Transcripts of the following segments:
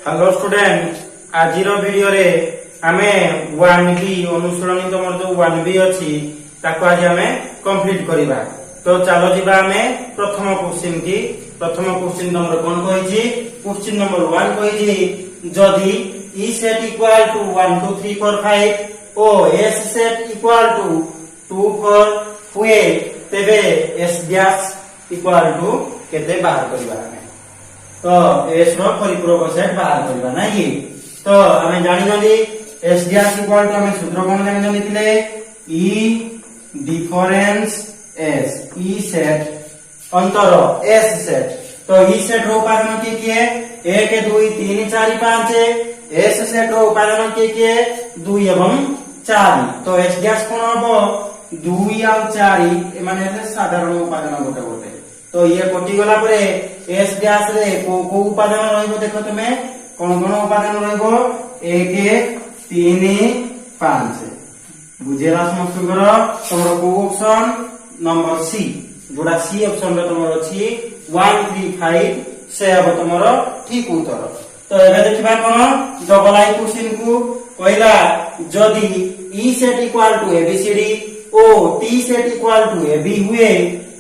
Hello student आज video रे आमे 1B अनुसरणी तमर जो 1B अछि ताको आज आमे कंप्लीट करिबा। तो चलो जिबा आमे प्रथम क्वेश्चन नंबर कोन कहि छी क्वेश्चन नंबर 1 कहि छी जदी ई सेट इक्वल टू 1 2 3 4 5 ओ एस सेट इक्वल टू 2 4 हुए तेबे एस डैश इक्वल टू केते बाहर करिबा आमे। तो एस रो परिपूरक सेट बाहर करबा ना कि तो हमें जानि जल्दी एस डैश इक्वल टू हमें सूत्र कोन जानि जल्दी थिले ई डिफरेंस एस ई सेट अंतर एस सेट। तो ई सेट रो उपादान के 1 2 3 4 5 एस सेट रो उपादान के 2 एवं 4। तो एस डैश कोन हबो 2 और 4 ए माने साधारण उपादान गोटे गोटे। तो ये कोटि गला परे एस डैश रे को उपादान रहइबो देखो तमे कोन कोन उपादान रहइबो 1 3 5 बुझेला समस्तकर तमरो को ऑप्शन नंबर सी जोड़ा सी ऑप्शन रे तमरो अछि 1 3 5 से अब तमरो ठीक उत्तर। तो एबे देखिबा कोन डबल आई क्वेश्चन को कहला जदी E set equal to A B C D ओ T set equal to A B हुए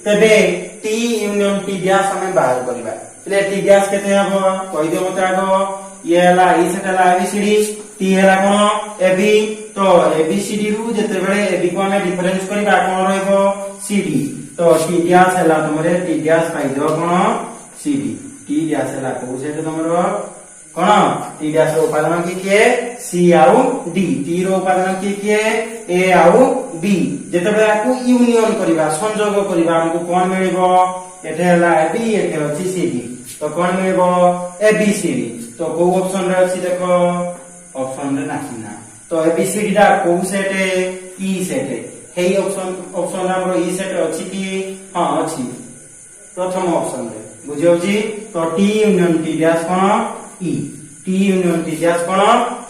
तबे टी यूनियन टी डैश हमें बाहर करबा। એટલે टी डैश केते हबो कहि दे मते आगो ये हला ई सेट हला एबीसीडी टी हला कोन एबी। तो एबीसीडी रु जते बेले एबी को हमें डिफरेंस करबा कोन रहइबो सीडी। तो टी डैश हला तमरे टी डैश पाइ दो कोन सीडी टी डैश हला को सेट तमरो कोन टी डैश रो उपादान के सी आउ डी टी रो उपादान के ए आउ बी जते बेले आकु यूनियन करबा संयोग करबा हमको कोन मिलिबो एटे हला एबी एटे अछि सीडी। तो कोन मिलिबो एबीसीडी। तो को ऑप्शन रे अछि देखो ऑप्शन रे नाही ना। तो एबीसीडी दा को सेट ई सेट हेई ऑप्शन हमरो ई सेट अछि कि हां अछि प्रथम ऑप्शन रे बुझियो जी। तो टी यूनियन टी डैश कोन ई टी यूनियन टी डैश कोन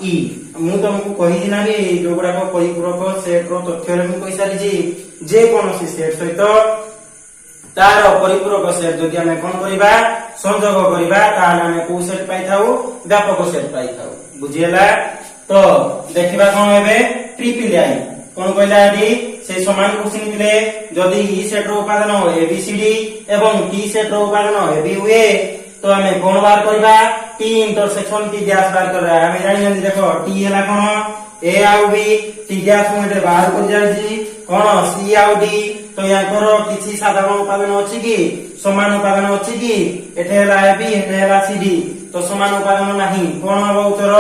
ई मु तुमको कहि दिना रे जोगुडा को परिपूरक सेट रो तथ्य रे मु कहि सारी जी जे कोनोसी सेट सहित तार परिपूरक सेट जदि हमें कोन करिबा संयोग करिबा ताले हमें को सेट पाइ थाउ व्यापक सेट पाइ थाउ बुझियला। तो देखिबा कोन हेबे ट्रिपल आई कोन कहला डी से समान क्वेश्चन दिले जदि ई सेट रो उपादान एबीसीडी एवं टी सेट रो उपादान एबी हुए तो हमें कोन बार करबा टी इंटरसेक्शन टी डैश बार करबा। हमें जानि देखो टी हला कोन ए आउ बी टी डैश में बाहर कर जाई कोन सी आउ डी। तो या करो किछि साधारण उपादान अछि कि समान उपादान अछि कि एठे हला एबी एठे हला सीडी। तो समान उपादान नाही कोन हबो उत्तर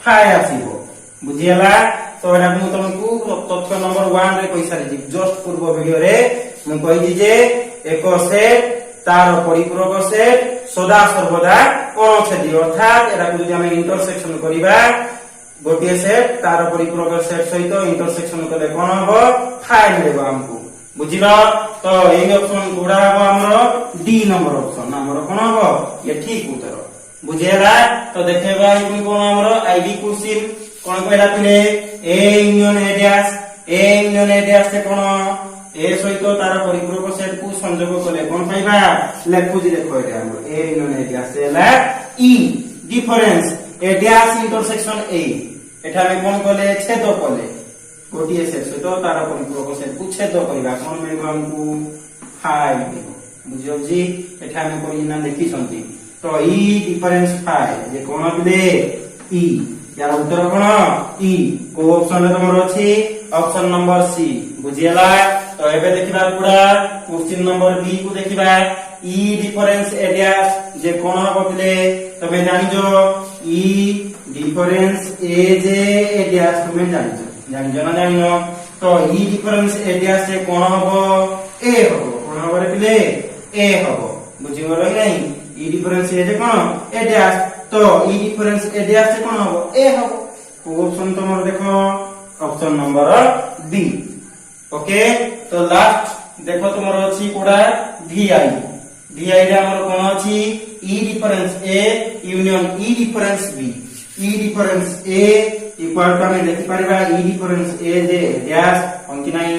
फाय आसीबो बुझियला। तो एटा मु तुमको तथ्य नंबर 1 रे कहि सारि जस्ट पूर्व वीडियो रे मु कहि दी जे एक सेट तार परिपूरक सेट सदा सर्वदा अनछेदी अर्थात एटा जदि हम इंटरसेक्शन करिबा गोटे सेट तार परिपूरक सेट सहित इंटरसेक्शन करले कोन हबो फाय मिलबो हमको बुझिलो। तो एई ऑप्शन कोडा हबो हमरो डी नंबर ऑप्शन हमरो कोन हबो ये ठीक उत्तर बुझेला। तो देखेबा इमे कोन हमरो आईबी क्वेश्चन कोन कहला पिले ए यूनियन ए डैश से कोन ए सहित तार परिपूरक सेट को संयोग करले कोन पाइबा लेखु जी देखो एटा हमरो ए यूनियन ए डैश से ला E difference A dash intersection A एठा में कोन करले छेद करले गोटिए सेट सहित तार परिपूरक सेट को छेद करबा कोन मिलबो हमको 5 बुझियो जी। एठा में कोइ ना देखि संती तो ई डिफरेंस 5 जे कोन बिले ई यार उत्तर कोन ई को ऑप्शन रे तमरो अछि ऑप्शन नंबर सी बुझियला। तो एबे देखिबा पूरा क्वेश्चन नंबर बी को देखिबा ई डिफरेंस ए डैश जे कोन हबो बिले तमे जानि जो ई डिफरेंस ए जे ए डैश तमे जानि ना जानिनो। तो ई डिफरेंस ए डैश से कोन हबो ए हबो कोन हबो रे बिले ए हबो बुझिगलो नै ई डिफरेंस ए जे कोन ए डैश। तो ई डिफरेंस ए डैश से कोन हबो ए हबो को ऑप्शन तमरो देखो ऑप्शन नंबर बी ओके। तो लास्ट देखो तमरो अछि कोडा VI रे हमरो कोन अछि E difference A union E difference B E difference A equal to में देखि परबा ई डिफरेंस ए जे डैश अंकी नाही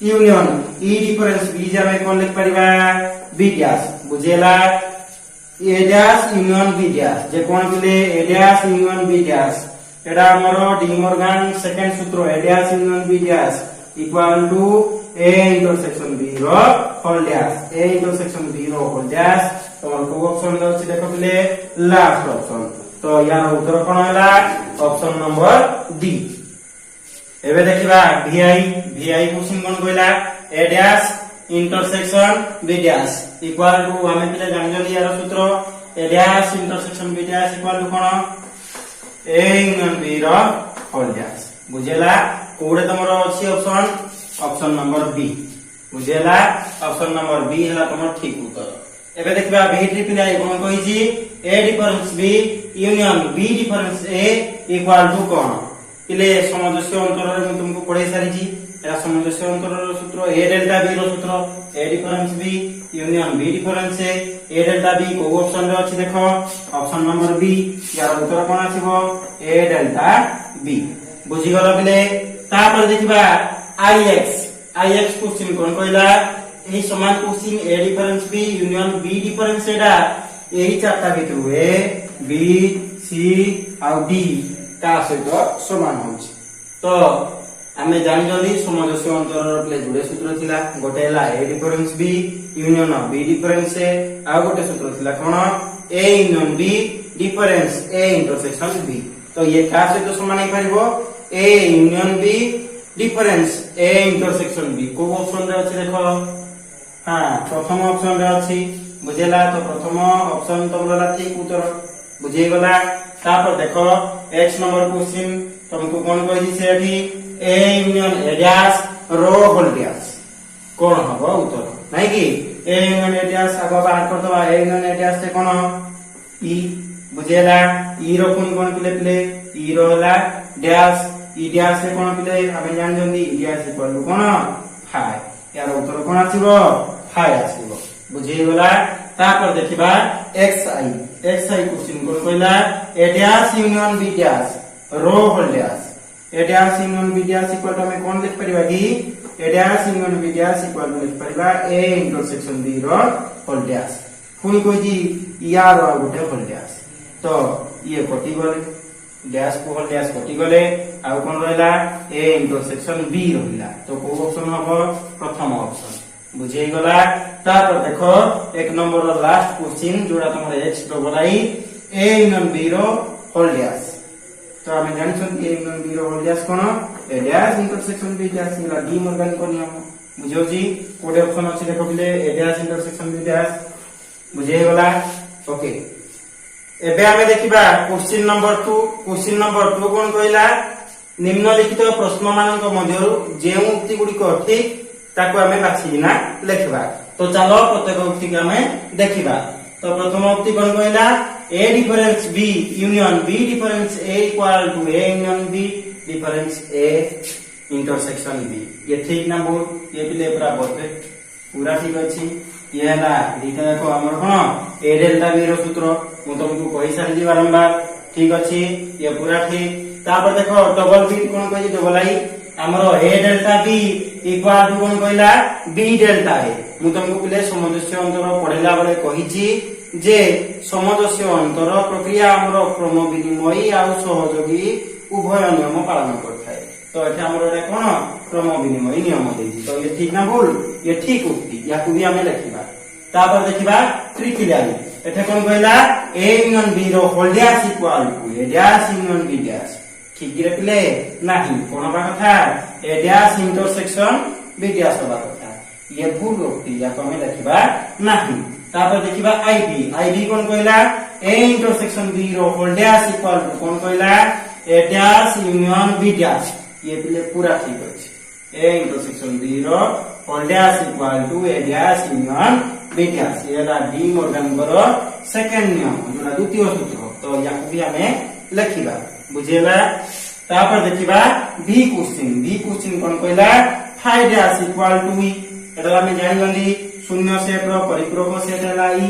यूनियन ई डिफरेंस बी जे हमें कोन लिख परबा बी डैश बुझेला। A dash union B dash जे कोन पिले A dash union B dash एटा हमरो डी मॉर्गन सेकंड सूत्र A dash union B dash equal to A intersection B रो whole dash A intersection B रो होल डैश तमर को ऑप्शन अछि देखो पिले लास्ट ऑप्शन तो यार उत्तर कोन होला ऑप्शन नंबर डी एबे देखिबा VI क्वेश्चन कोन कहला A dash intersection B dash equal to हमें पिले जानजली यार सूत्र A dash intersection B dash equal to कोन ए यूनियन बी रो होल डैश बुझेला कोडे तमरो अछि ऑप्शन नंबर बी बुझेला ऑप्शन नंबर बी हला तमर ठीक उत्तर एबे देखबा बी ट्रिपल आई कोन कहि छी A difference B union B difference A equal to कोन इले समजस्य अंतर रे मैं तुमको पढ़ाई सारी छी एरा समजस्य अंतर रो सूत्र ए डेल्टा बी रो सूत्र A difference B union B difference A delta B को ऑप्शन रे अछि देखो ऑप्शन नंबर बी यार उत्तर कोन आसीबो ए डेल्टा बी बुझी गलो बिले तापर देखिबा आईएक्स क्वेश्चन कोन कहला एही समान question A difference B union B difference एटा एही चारटा भितरु ए बी सी आ डी का सहित समान होछि तो आमे जानि जल्दी समजस्य अंतर प्ले जुड़े सूत्र थिला गोटे हला A difference B union B difference A आ गोटे सूत्र थिला कोन A union B difference A intersection B तो ये का सहित समान हे परिबो A union B difference A intersection B को ऑप्शन रे अछि देखो हां प्रथम ऑप्शन रे अछि बुझेला तो प्रथम ऑप्शन तमरा ठीक उत्तर बुझे गला तापर देखो x नंबर क्वेश्चन तुमको कोन कहि से अभी a यूनियन a डैश रो होल डैश कोन हबो उत्तर नै कि a यूनियन a डैश आगो बाहर कर दबा a यूनियन a डैश से कोन e बुझेला e रो कोन प्ले e रो होला डैश e डैश से कोन प्ले हम जान जंदी e डैश इक्वल टू कोन 5 यार उत्तर कोन आसीबो 5 आसीबो बुझे गला तापर देखिबा xi क्वेश्चन कोन कहला a dash union b dash रो whole dash a dash union b dash equal to हमें कोन लिख परिबा कि a dash union b dash equal to लिख परिबा a इंटरसेक्शन b रो होल डैश कोन कोइ जी यार रो गुटे होल डैश तो ये कटि गले डैश को होल डैश कटि गले आ कोन रहला a इंटरसेक्शन b रहला तो को ऑप्शन हबो प्रथम ऑप्शन बुझे गला तापर देखो एक नंबर लास्ट क्वेश्चन जोड़ा तमरे x double I a union b रो होल डैश तो हमें जानि छन a यूनियन b रो होल डैश कोन a dash intersection b dash इला डी मॉर्गन को नियम बुझो जी कोडे ऑप्शन अछि देखो बिले a dash intersection b dash बुझे गला ओके एबे हमें देखिबा क्वेश्चन नंबर 2 कोन कहला निम्नलिखित प्रश्न मानक मध्यरु जे उक्ति गुडी को ठीक ताको हमें बाछिना लेखबा तो चलो प्रत्येक उक्ति के हमें देखिबा तो प्रथम उक्ति कोन कहला a difference b union b difference a equal to a union b difference a intersection b ये ठीक ना बोल ये भी पूरा परफेक्ट पूरा ठीक अछि ये हला दीटा देखो हमर कोन a डेल्टा b रो सूत्र मु तुमको कहि सारी जी बारंबार ठीक अछि ये पूरा ठीक तापर देखो डबल b कोन कहि डबल आई हमरो a delta b equal to कोन कहला b डेल्टा a मु तुमको पहिले समजस्य अंतर पढेला बेले कहिछि जे समजस्य अंतर प्रक्रिया हमरो क्रम विनिमय आ सहयोगी उभय नियम पालन करथाय तो एटा हमरो रे कोन क्रम विनिमय नियम देछि तो ये ठीक ना भूल ये ठीक उक्ति याकु भी हमें लिखिबा तापर देखिबा ट्रिकिलाई एटा कोन कहला a यूनियन b रो whole dash equal to a dash union b dash ठीक रे पिले नाही कोन बा कथा a dash intersection b dash बा कथा ये भूल उक्ति याकु हमें लिखिबा नाही तापर देखिबा आईबी कोन कहला a इंटरसेक्शन b रो होल डैश इक्वल टू कोन कहला a dash union b dash ये पिले पूरा ठीक अछि a इंटरसेक्शन b रो whole dash equal to a dash union b dash ये ला डी मॉर्गन रो सेकंड नियम जोना द्वितीय सूत्र तो याकु भी हमें लिखिबा बुझेला तापर देखिबा बी क्वेश्चन कोन कहला phi dash equal to e एटा हमें जानि गली शून्य सेट रो परिपूरक सेट हला ई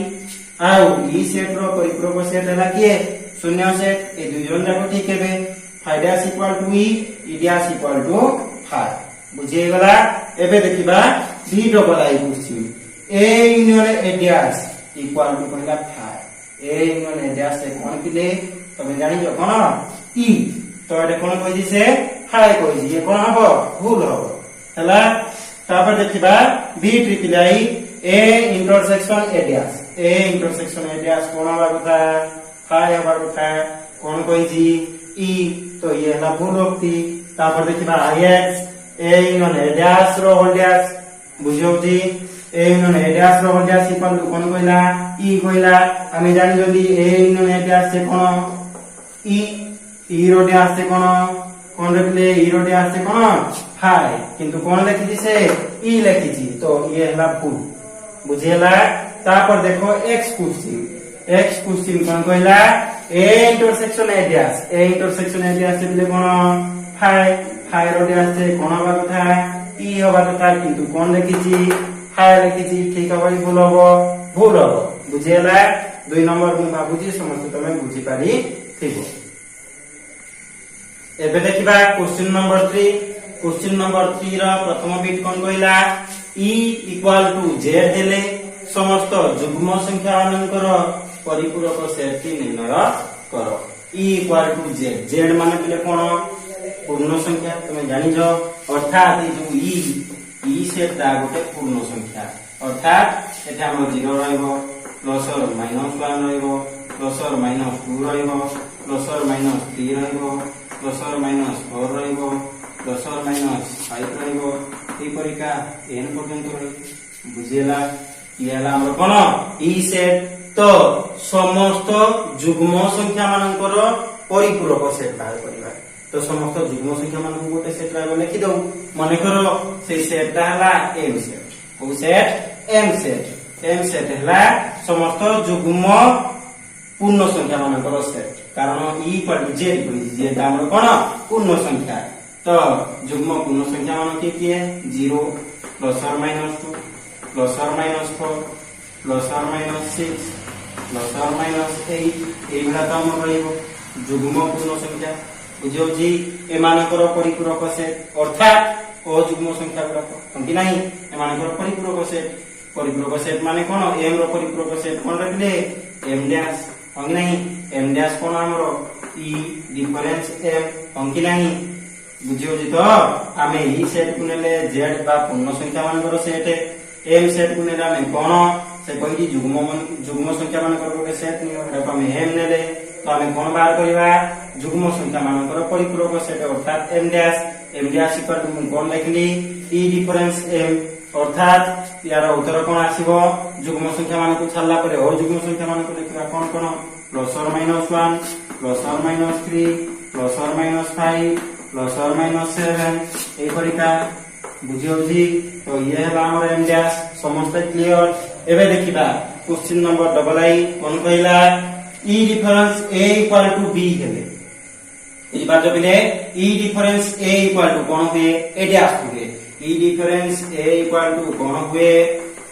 आउ ई सेट रो परिपूरक सेट हला के शून्य सेट ए दुई जन जाको ठीक हेबे phi dash equal to E dash equal to 5 बुझे गला एबे देखिबा B double I question a union a dash equal to कहला 5 ए यूनियन ए डैश से कोन पिले तमे जानि जो कोन ई तो एटा कोन कहि से हाय कहि ये कोन हबो भूल हबो हला तापर देखिबा B triple I A intersection A dash कोन हबा कथा हाय हबा कथा कोन कहि ई तो ये हला भूल होती तापर देखिबा I X A union A dash रो होल डैश बुझियोती ए यूनियन ए डैश रो होल डैश इक्वल टू कोन कहिला ई कहिला हमें जानि जदी ए यूनियन ए डैश से कोन ई रो डैश से कोन रखले ई रो डैश से कोन हाय किंतु कोन लिखि से ई लिखि तो ये हला भूल बुझेला तापर देखो एक्स क्वेश्चन कोन कहिला ए इंटरसेक्शन ए डैश से बिले कोन हाय रो डैश से कोन हबा कथा ई हबा कथा किंतु कोन लिखि हाय लिखि ठीक हबो भूल हबो बुझेला 2 नंबर मु बाबूजी समस्त तमे बुझी पारी थिबो एबे देखिबा क्वेश्चन नंबर 3 रा प्रथम बिट कोन कहिला e इक्वल टू z देले समस्त जुग्म संख्या मानकर परिपूरक सेट की निर्णय करो e इक्वल टू z माने बिले कोन पूर्ण संख्या तुम जानि जो अर्थात ए जो e सेट दा गोटे पूर्ण संख्या अर्थात एटा हम 0 रहइबो प्लस और माइनस 1 रहइबो प्लस और माइनस 2 रहइबो प्लस और माइनस 3 रहइबो प्लस और माइनस 4 रहइबो प्लस और माइनस 5 रहइबो ए परिका n पर्यंत रही बुझेला येला हमर कोन e सेट तो समस्त जुग्म संख्या मानकर परिपूरक सेट बाहर करिबा तो समस्त जुग्म संख्या मान गोटे सेट रा लिखि दउ माने करो से सेट दा हला m सेट ओ सेट m सेट हला समस्त जुग्म पूर्ण संख्या मानकर सेट कारण e पर z दा हमर कोन पूर्ण संख्या तो जुग्म पूर्ण संख्या मान की है 0 प्लस और माइनस 2 प्लस और माइनस 4 प्लस और माइनस 6 प्लस और माइनस 8 ए भला तो हम रहइबो जुग्म पूर्ण संख्या बुझियो जी ए मानकर परिपूरक सेट अर्थात ओ जुग्म संख्या गुरा कि नहीं ए मानकर परिपूरक सेट माने कोन m रो परिपूरक सेट कोन रखले m डैश कि नहीं m डैश कोन हमरो e डिफरेंस m कि नहीं बुझियो जी तो आमे ई सेट कुनेले z बा पूर्ण संख्या मानकर सेट m सेट कुनेले आमे कोन से कहि जुग्म संख्या मानकर गोटे सेट नियो एटा आमे m नेले तो आमे कोन बाहर करिवा जुग्म संख्या मानकर परिपूरक सेट अर्थात m डैश इक्वल टू कोन लिखली e डिफरेंस m अर्थात यार उत्तर कोन आसीबो जुग्म संख्या मान को छाडला परे ओ जुग्म संख्या मान को लिखबा कोन कोन प्लस और माइनस 1 प्लस और माइनस 3 प्लस और माइनस 5 प्लस और माइनस 7 ए परिका बुझियो जी तो ये हला हमर m डैश समस्त क्लियर एबे देखिबा क्वेश्चन नंबर डबल आई कोन कहिला e difference a equal to b हेले ई बात बिले e difference a equal to कोन हुए a डैश हुए e difference a equal to कोन हुए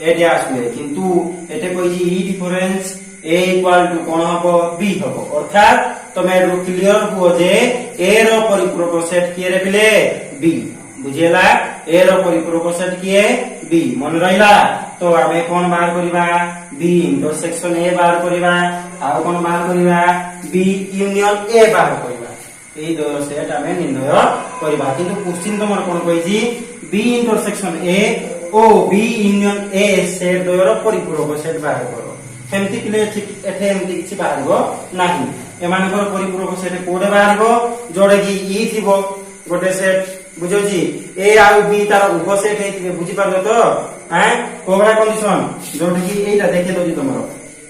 a डैश हुए किंतु एते कोइ e difference a equal to कोन हबो b हबो अर्थात तमे रो क्लियर हो जे a रो परिपूरक सेट किए रे बिले b बुझेला a रो परिपूरक सेट किए b मन रहिला तो आमे कोन बाहर करिबा b इंटरसेक्शन a बाहर करिबा आ कोन बाहर करिबा b यूनियन a बाहर करिबा ए दो सेट आमे निर्णय करिबा किंतु क्वेश्चन तमर कोन कहिजी b इंटरसेक्शन a ओ b यूनियन a सेट दोर परिपूरक सेट बाहर करो सेमति किले एथे एमति किछि बाहरबो नाही एमानकर परिपूरक सेट कोडे बाहरबो जोडे कि e थिबो गोटे सेट बुझो जी a आ b तार उपसेट हेतिबे बुझी पारबो तो हैं कोबरा कंडीशन जोडे कि एटा देखे दो जी तमरो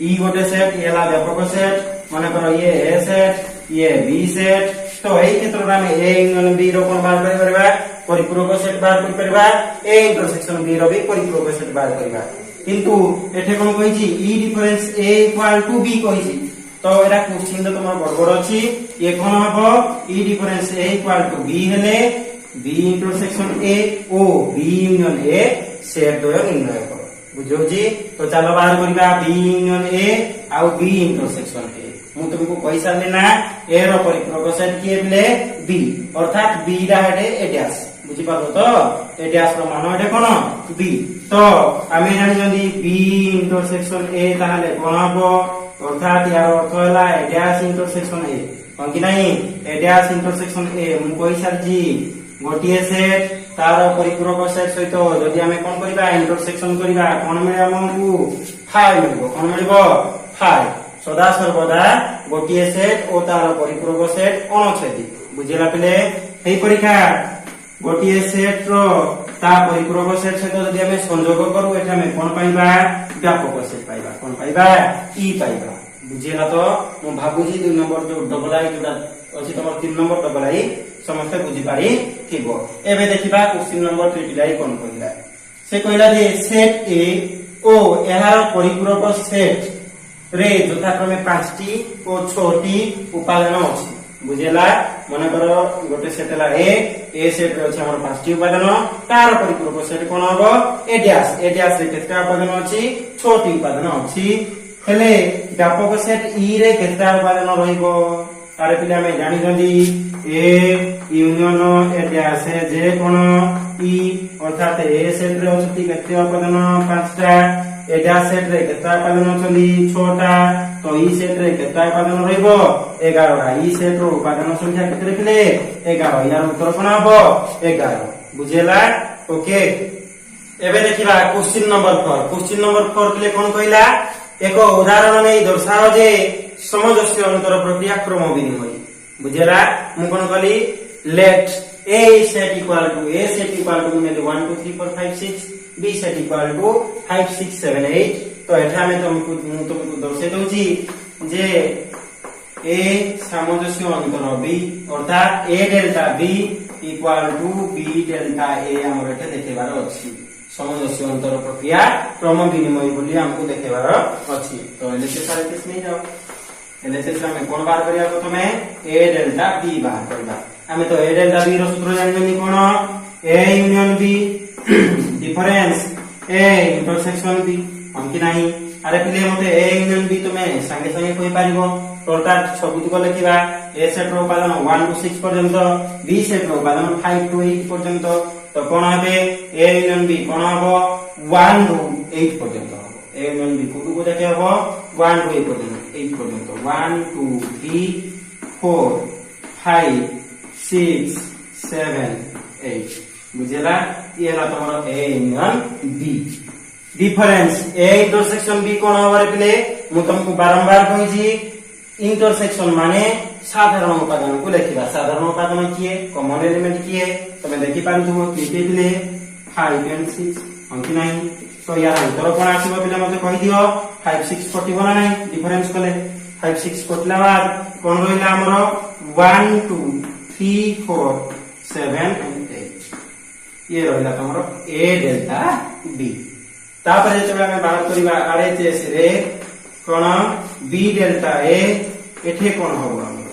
e गोटे सेट एला व्यापक सेट माने करो ये a सेट ये b सेट तो एई क्षेत्र में a यूनियन b रो कोन बाहर करि परबा परिपूरक सेट बाहर करि परबा a इंटरसेक्शन b रो भी परिपूरक सेट बाहर करबा किंतु एठे कोन कहिछि e difference a equal to b कहिछि तो एटा क्वेश्चन तो तमर गड़बड़ अछि ये कोन हबो e difference a equal to b हेले b इंटरसेक्शन a ओ b यूनियन a सेट दोय निर्णय करो बुझो जी तो चलो बाहर करबा b यूनियन a आ b इंटरसेक्शन a मु तुमको पैसा लेना a रो परिपूरक सेट किए बिले b अर्थात b रा हेडे a डैश बुझी पाबो तो a डैश रो मान हेडे कोन b तो आमे जानि जदी b इंटरसेक्शन a ताहले कोन हबो अर्थात यार अर्थ है ए डैश इंटरसेक्शन ए कि नहीं ए डैश इंटरसेक्शन ए मु कहि सारजी गोटिए सेट तार परिपूरक सेट सहित जदि आमे कोन करिबा इंटरसेक्शन करिबा कोन मिले हमकु 5 मिलबो कोन मिलबो 5 सदा सर्वदा गोटिए सेट ओ तार परिपूरक सेट अनछेदी बुझिला पिले एई परीक्षा गोटिए सेट रो ता परिपूरक सेट सहित जदि आमे संयोग करू एटा आमे कोन पाइबा व्यापक सेट पाइबा कोन पाइबा ई पाइबा बुझिला तो मु भाबुजी 2 नंबर जो डबल आई जोटा अछि तमर 3 नंबर डबल आई समस्त बुझी पारी थिबो एबे देखिबा क्वेश्चन नंबर 3 लाई कोन कहिला से कहिला जे सेट ए ओ एहार परिपूरक सेट रे यथाक्रमे 5टी ओ 6टी उपादान अछि बुझिला मने करो गोटे सेट ला ए सेट रे अछि हमर 5टी उपादान तार परिपूरक सेट कोन हबो ए डैश रे केतटा उपादान अछि 6टी उपादान अछि हेले व्यापक सेट ई रे केतटा उपादान रहिबो तारे पिले हमें जानि जदी ए यूनियन ए डैश है जे कोन ई अर्थात ए सेट रे अछि केते उपादान 5टा ए डैश सेट रे केतटा उपादान चली 6टा तो ई सेट रे केतटा उपादान रहिबो 11 टा ई सेट रो उपादान संख्या केते रे पिले 11 यार उत्तर कोन हबो 11 बुझेला ओके एबे देखिबा क्वेश्चन नंबर 4 के कोन कहिला एक उदाहरण नै दर्शाओ जे समजस्य अंतर प्रक्रिया क्रम विनिमय बुझेला मु कोन कहली late a set equal to 1 2 3 4 5 6 b set equal to 5 6 7 8 तो एठा में तुमको दर्शाइ दउची जे a सामंजस्य अंतर b अर्थात a delta b equal to b delta a हमर एठा देखेबार अछि सामंजस्य अंतर प्रक्रिया क्रम विनिमय बोली हमको देखेबार अछि तो एलएचएस आरएचएस नहीं जाओ एलएचएस में कोन बार करिया प्रथमे a डेल्टा b बार करबा हमें तो a डेल्टा b रो सूत्र जाननी कोन a union b difference a intersection b हम कि नहीं अरे पिले मते a यूनियन b तुमे संगे संगे कोइ पारिबो टोटल सबुत को लिखिबा a सेट रो उपादान 1 टू 6 पर्यंत b सेट रो उपादान 5 टू 8 पर्यंत तो कोन हबे a यूनियन b कोन हबो 1 टू 8 पर्यंत हबो a यूनियन b को देखे हबो 1 टू 8 पर्यंत 1 2 3 4 5 6 7 8 बुझेला ये ला तमरो a union b difference a intersection b कोन हबरे पिले मु तुमको बारंबार कहि जी इंटरसेक्शन माने साधारण उपादान को लिखिबा साधारण उपादान किए कॉमन एलिमेंट किए तमे देखि पारुथबो किते पिले 5 एंड 6 अंकि नाही तो यार उत्तर कोन आसीबो पिले मते कहि दियो 5 6 41 ना नाही डिफरेंस कले 5 6 कटला बाद कोन रहिला हमरो 1 2 3 4 7 एंड 8 ये रहिला तमरो a डेल्टा b तापर जेतबे हम बाहर करिबा आरएचएस रे कोन b डेल्टा a एठे कोन हबो हमरो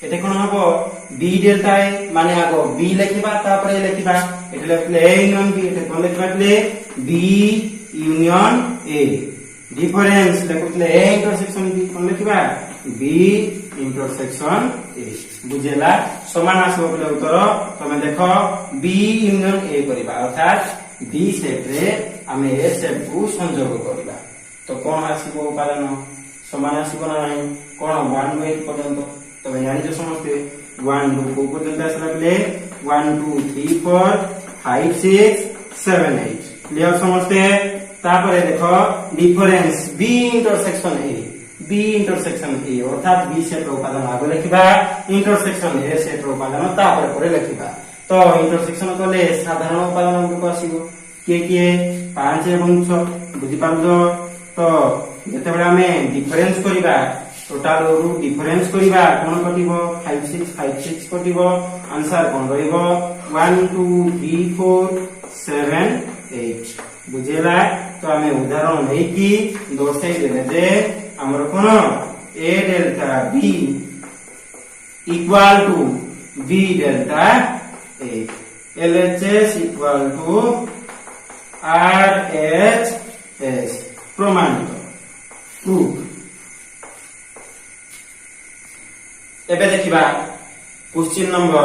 एठे कोन हबो b डेल्टा a माने आगो b लिखिबा तापर लिखिबा एठे लिखले a यूनियन b एठे कोन लिखबा ले b यूनियन a डिफरेंस लिखले a इंटरसेक्शन b कोन लिखिबा b इंटरसेक्शन a बुझेला समान आसबो बोले उत्तर तमे देखो b यूनियन a करिबा अर्थात b सेट रे हमें a सेट को संयोग करिबा तो कोन आसीबो उपादान समान आसीबो ना नाही कोन 1 टू 8 पर्यंत तमे जानि जो समझते 1 टू को पर्यंत आसला ले 1 2 3 4 5 6 7 8 क्लियर समझते तापरे देखो डिफरेंस b इंटरसेक्शन a अर्थात b सेट रो उपादान आगे लिखिबा इंटरसेक्शन a सेट रो उपादान तापरे परे लिखिबा तो इंटरसेक्शन कले साधारण उपादान को आसीबो के 5 एवं 6 बुझि पारलो तो जते बेला हमें डिफरेंस करिबा टोटल रो डिफरेंस करिबा कोन कटिबो 5 6 कटिबो आंसर कोन रहिबो 1 2 3 4 7 8 बुझेला तो हमें उदाहरण नै कि दर्शाइ देले जे हमर कोन a delta b equal to b delta a LHS equal to RHS प्रमाणित प्रूफ एबे देखिबा क्वेश्चन नंबर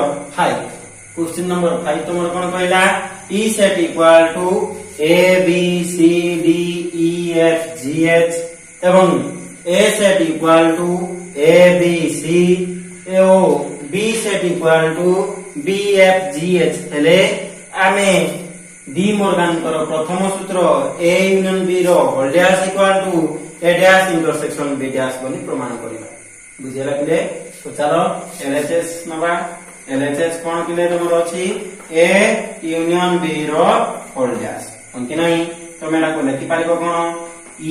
5 तमर कोन कहला E set equal to A B C D E F G H एवं A set equal to A B C ओ B set equal to B F G H हेले आमे de Morgan कर प्रथम सूत्र A union B रो whole dash equal to A dash intersection B dash बोली प्रमाण करिबा बुझेला पिले तो चलो एलएचएस नबा एलएचएस कोन पिले तमरो अछि ए यूनियन बी रो होल डैश अंकी नहीं तो मेरा को लिखि पारिबो कोन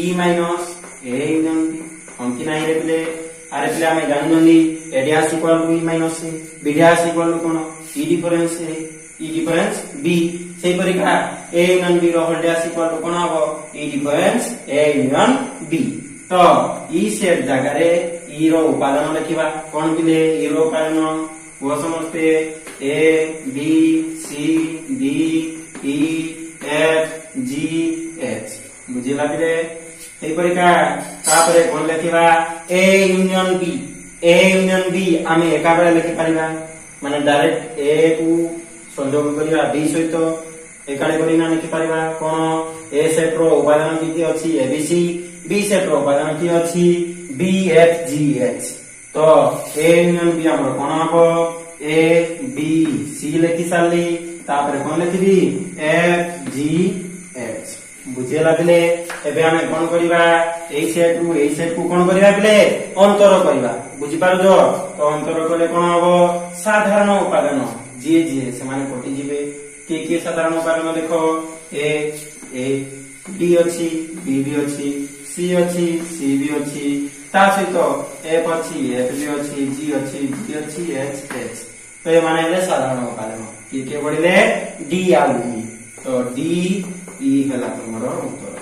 E minus A union B अंकी नहीं रे पिले अरे पिले हमें जाननली A dash equal to E minus A B dash equal to कोन E difference A E difference B सेही परिका ए यूनियन बी रो होल डैश इक्वल टू कोन हबो E difference A union B तो ई सेट जगह रे ई रो उपादान लिखिबा कोन पिले ई रो उपादान वो समझते A B C D E F G H बुझिला पिले एई परिका तापरे कोन लिखिबा ए यूनियन बी आमे एका बेला लिखि परिबा माने डायरेक्ट ए को संयोग करिबा बी सहित एकाडे करी ना लिखि परिबा कोन ए सेट रो उपादान किती अछि एबीसी बी सेट रो उपादान किती अछि बी एफ जी एच तो ए यूनियन बी हमर कोन हबो ए बी सी लिखि साली तापरे कोन लिखिबी एफ जी एच बुझेला पिले एबे हमें कोन करिबा ए सेट को कोन करिबा पिले अंतर करिबा बुझि पारो जो तो अंतर कले कोन हबो साधारण उपादान जे जे से माने कटि जिवे के साधारण उपादान देखो ए बी अछि बी भी अछि सी अछि सी भी अछि ता सहित एफ अछि एफ भी अछि जी अछि एच एच तो ये माने ले साधारण उपादान के बढिले डी आ ई तो डी ई हला तमरो उत्तर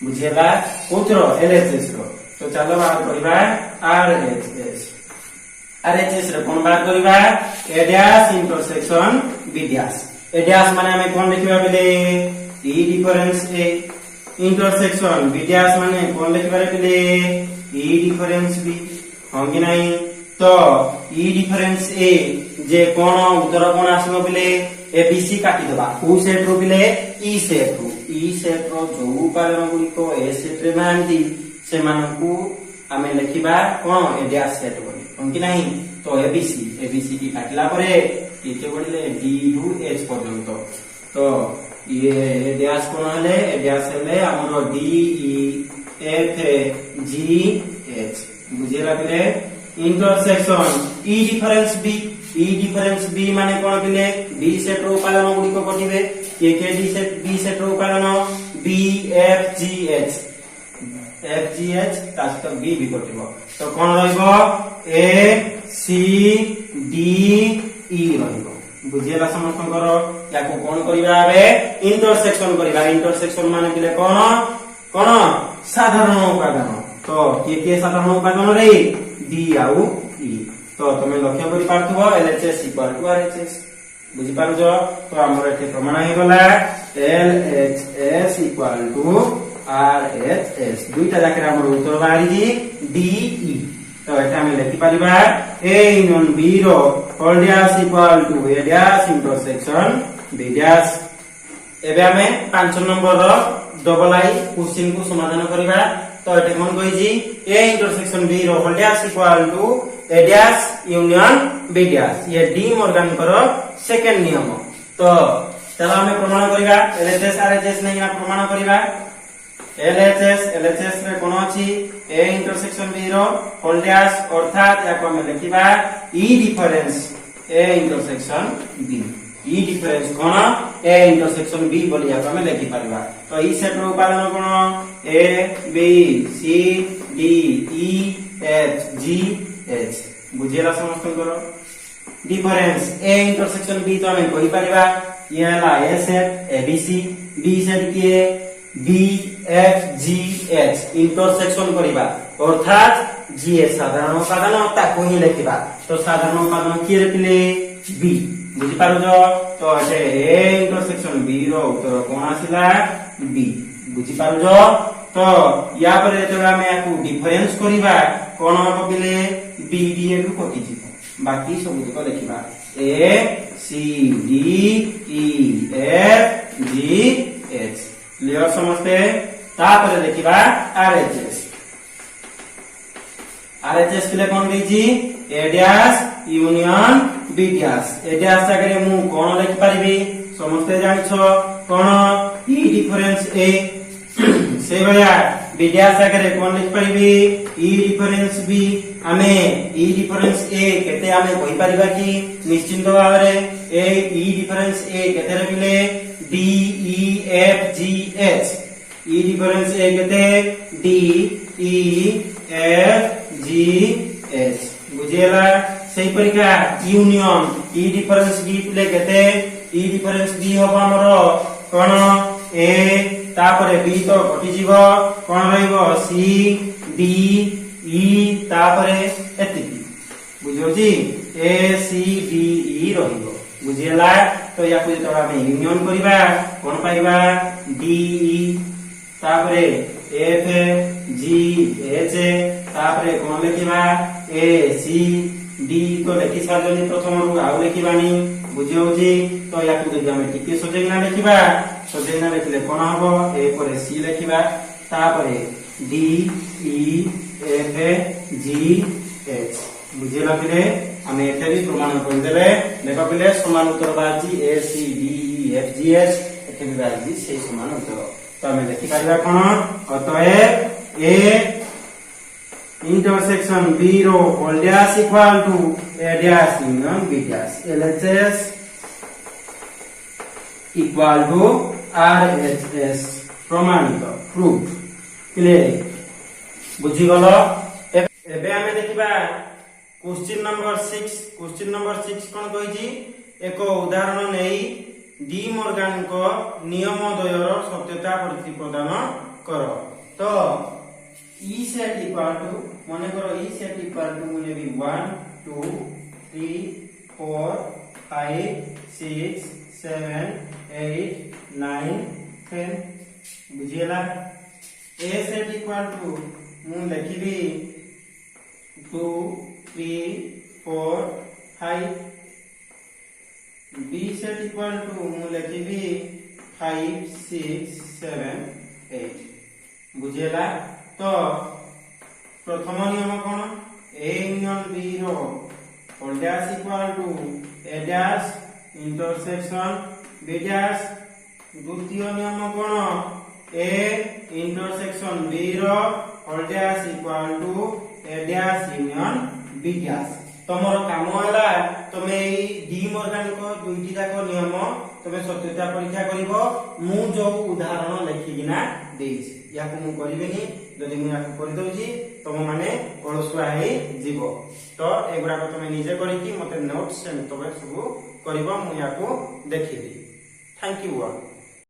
बुझेला उत्तर एलएचएस रो तो चलो बात करिबा आरएचएस रे कोन बात करिबा A dash intersection B dash A dash माने हमें कोन लिखिबा बेले E difference A intersection B dash माने कोन लिखिबा बेले ई डिफरेंस बी होंगी नहीं तो ई डिफरेंस ए जे कोन उत्तर कोन आसबो बेले एबीसी काटी दबा उ सेट रो बिले ई सेट रो जो उपादान गुडी को ए सेट रे मानती से मानकू हमें लिखिबा कोन ए डैश सेट बोली उनकी नहीं तो एबीसी की काटला परे के बोलिले डी टू एच पर्यंत तो ये ए डैश कोन हले ए डैश हले हमरो D E F G H बुझेला बिले इंटरसेक्शन ई डिफरेंस बी माने कोन बिले बी सेट रो उपादान गुडी को कटिबे के डी सेट बी सेट रो उपादान बी एफ जी एच तास तो बी भी कटिबो तो कोन रहइबो ए सी डी ई रहइबो बुझियला समस्तकर याको कोन करिबा बे इंटरसेक्शन माने बिले कोन साधारण उपादान तो के साधारण उपादान रे डी आउ ई तो तुम लक्ष्य करि पारथबो एलएचएस इक्वल टू आरएचएस बुझि पारजो तो हमर एते प्रमाण हे गला एलएचएस इक्वल टू आरएचएस दुईटा जाके हमर उत्तर बाहरी जी डीई तो एटा हम लिखि पारिबा ए यूनियन बी रो whole dash equal to A dash intersection B dash एबे हमें 5 नंबर रो डबल आई क्वेश्चन को समाधान करिबा तो एटा कोन कहि जी ए इंटरसेक्शन बी रो whole dash equal to A dash union B dash ये डी मॉर्गन करो सेकंड नियम तो चलो हमें प्रमाण करिबा एलएचएस आरएचएस नहीं ना प्रमाण करिबा एलएचएस रे कोन अछि ए इंटरसेक्शन बी रो होल डैश अर्थात याको हम लिखिबा E difference A intersection B E difference कोन ए इंटरसेक्शन बी बोली याको हम लिखि परिबा तो ई सेट रो उपादान कोन A B C D E F G H बुझेला समस्त करो डिफरेंस ए इंटरसेक्शन बी तो हमें कहि परिबा ये हला A set ABC B set के B F G H intersection करिबा अर्थात जी ए साधारण उपादान ताको ही लिखिबा तो साधारण उपादान के रे पिले बी बुझि पारो जो तो ए इंटरसेक्शन बी रो उत्तर कोन आसिला बी बुझि पारो जो तो या पर जेते हमें याकू डिफरेंस करिबा कोन हो बिले बी डी ए को कटि जिवो बाकी सब को लिखिबा A C D E F G H clear समझते तापर देखिबा आरएचएस RHS पिले कौन देछि A dash union B dash A dash जाके मु कोन लिखि परिबी समस्त जानिछो कोन E डिफरेंस A से भया B डैश जाके कोन लिखि परिबी E डिफरेंस B आमे E डिफरेंस A केते आमे कहि परिबा कि निश्चित भाबरे ए E डिफरेंस A केते रबिले D E F G H E difference A केते D E F G H बुझेला सही परिका यूनियन E डिफरेंस B पिले केते E डिफरेंस B हबो हमरो कोन A तापरे B तो कटि जीवो कोन रहइबो C D E तापरे एतिकी बुझियो जी A C D E रहइबो बुझेला तो याकु जेतो हम यूनियन करिबा कोन पाइबा D E तापरे F G H तापरे कोन लिखिबा A C D तो लिखि साजनी प्रथम रु आउ लिखिबानी बुझियो जी तो याकु जदि हम टिके सजेना लिखिबा सजेना लिखले कोन हबो A पर C लिखिबा तापरे D E F G H बुझिला पिले हम एते भी प्रमाण कर देबे देखो पिले समान उत्तर बाजी A C D E F G H एते भी बाजी सेही समान उत्तर तो हम लिखि पारिबा कोन अतएव A intersection B रो all dash equal to A dash union B dash LHS equal to RHS प्रमाणित प्रूफ क्लियर बुझी गलो एबे हमें देखिबा क्वेश्चन नंबर 6 कोन कहिजी एक उदाहरण नेई डी मॉर्गन को नियम द्वयर सत्यता प्रतिपादन करो तो E set equal to माने करो E set equal to मुने भी 1 2 3 4 5 6 7 8 9 10 बुझियला A set equal to मु लिखिबी 2 3 4 5 B set equal to मु लिखिबी 5 6 7 8 बुझियला तो प्रथम नियम कोन A union B रो all dash equal to A dash intersection B dash द्वितीय नियम कोन A intersection B रो all dash equal to A dash union B dash तमरो काम होला तमे डी मॉर्गन को दुईटी जाको नियम तमे सत्यता परीक्षा करिवो मु जो उदाहरण लिखिगिना देइछि याको मु करिबेनी जदि मु याको करि दउछि तम माने कळसुआ हे जीवो तो एगुडा को तमे निजे करिकि मते नोट्स सेंड तबे सब करिवो मु याको देखिबी थैंक यू ऑल।